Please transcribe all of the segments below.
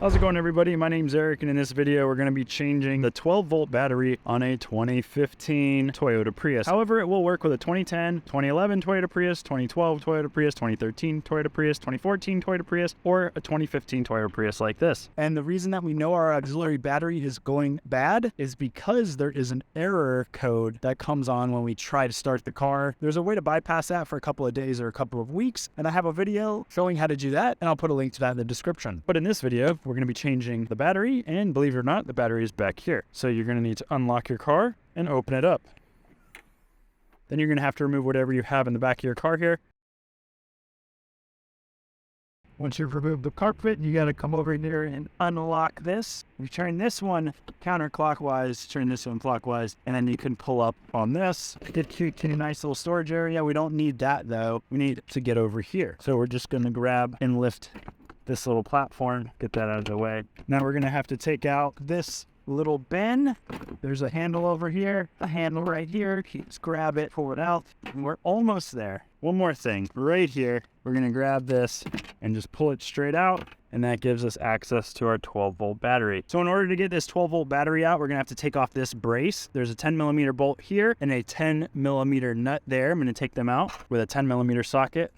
How's it going, everybody? My name's Eric, and in this video we're going to be changing the 12-volt battery on a 2015 Toyota Prius. However, it will work with a 2010, 2011 Toyota Prius, 2012 Toyota Prius, 2013 Toyota Prius, 2014 Toyota Prius, or a 2015 Toyota Prius like this. And the reason that we know our auxiliary battery is going bad is because there is an error code that comes on when we try to start the car. There's a way to bypass that for a couple of days or a couple of weeks, and I have a video showing how to do that, and I'll put a link to that in the description. But in this video, we're going to be changing the battery, and believe it or not, the battery is back here. So you're going to need to unlock your car and open it up. Then you're going to have to remove whatever you have in the back of your car here. Once you've removed the carpet, you got to come over here and unlock this. You turn this one counterclockwise, turn this one clockwise, and then you can pull up on this. Get you to a nice little storage area. We don't need that though. We need to get over here. So we're just going to grab and lift this little platform, get that out of the way. Now we're gonna have to take out this little bin. There's a handle over here, a handle right here. Just grab it, pull it out, and we're almost there. One more thing, right here, we're gonna grab this and just pull it straight out, and that gives us access to our 12-volt battery. So in order to get this 12-volt battery out, we're gonna have to take off this brace. There's a 10mm bolt here and a 10mm nut there. I'm gonna take them out with a 10mm socket.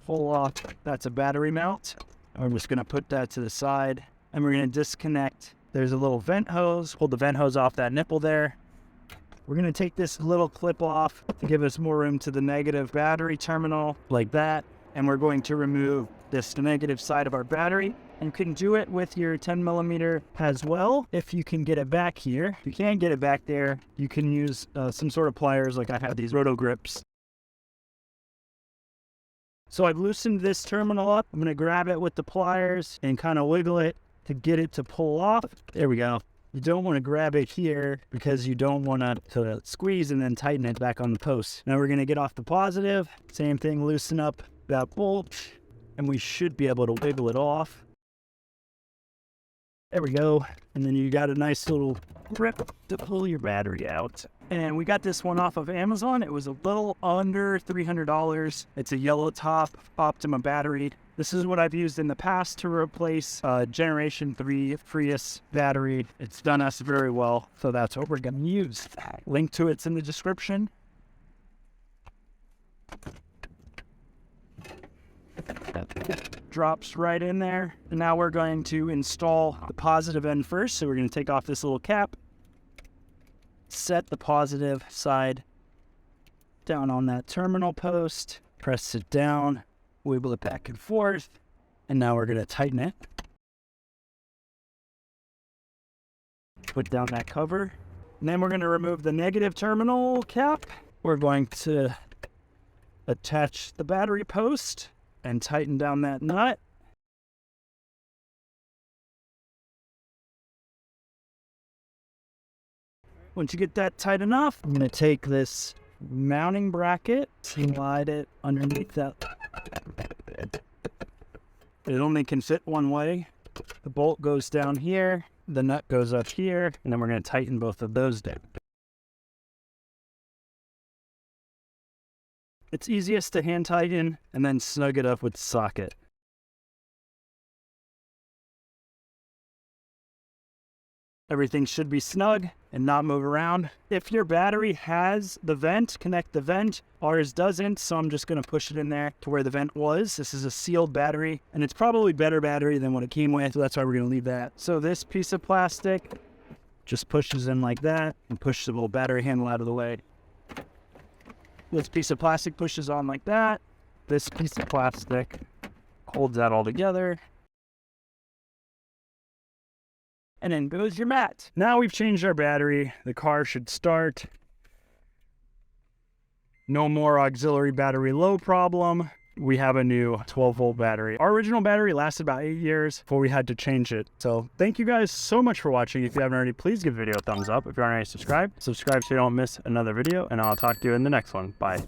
Pull off, that's a battery mount. I'm just gonna put that to the side, and we're gonna disconnect. There's a little vent hose. Pull the vent hose off that nipple there. We're gonna take this little clip off to give us more room to the negative battery terminal, like that. And we're going to remove this negative side of our battery. And you can do it with your 10mm as well, if you can get it back here. If you can't get it back there, you can use some sort of pliers, like I have these roto grips. So I've loosened this terminal up. I'm gonna grab it with the pliers and kind of wiggle it to get it to pull off. There we go. You don't want to grab it here because you don't want to squeeze and then tighten it back on the post. Now we're gonna get off the positive. Same thing, loosen up that bolt, and we should be able to wiggle it off. There we go. And then you got a nice little grip to pull your battery out. And we got this one off of Amazon. It was a little under $300. It's a yellow top Optima battery. This is what I've used in the past to replace Generation 3 Prius battery. It's done us very well, so that's what we're gonna use. Link to it's in the description. Drops right in there. And now we're going to install the positive end first. So we're going to take off this little cap, set the positive side down on that terminal post, press it down, wiggle it back and forth, and now we're going to tighten it. Put down that cover, and then we're going to remove the negative terminal cap. We're going to attach the battery post and tighten down that nut. Once you get that tight enough, I'm going to take this mounting bracket, slide it underneath that. It only can fit one way. The bolt goes down here, the nut goes up here, and then we're going to tighten both of those down. It's easiest to hand tighten and then snug it up with the socket. Everything should be snug and not move around. If your battery has the vent, connect the vent. Ours doesn't, so I'm just gonna push it in there to where the vent was. This is a sealed battery, and it's probably better battery than what it came with, so that's why we're gonna leave that. So this piece of plastic just pushes in like that and pushes the little battery handle out of the way. This piece of plastic pushes on like that. This piece of plastic holds that all together. And then goes your mat. Now we've changed our battery. The car should start. No more auxiliary battery low problem. We have a new 12-volt battery. Our original battery lasted about 8 years before we had to change it. So thank you guys so much for watching. If you haven't already, please give the video a thumbs up. If you aren't already subscribed, subscribe so you don't miss another video, and I'll talk to you in the next one. Bye.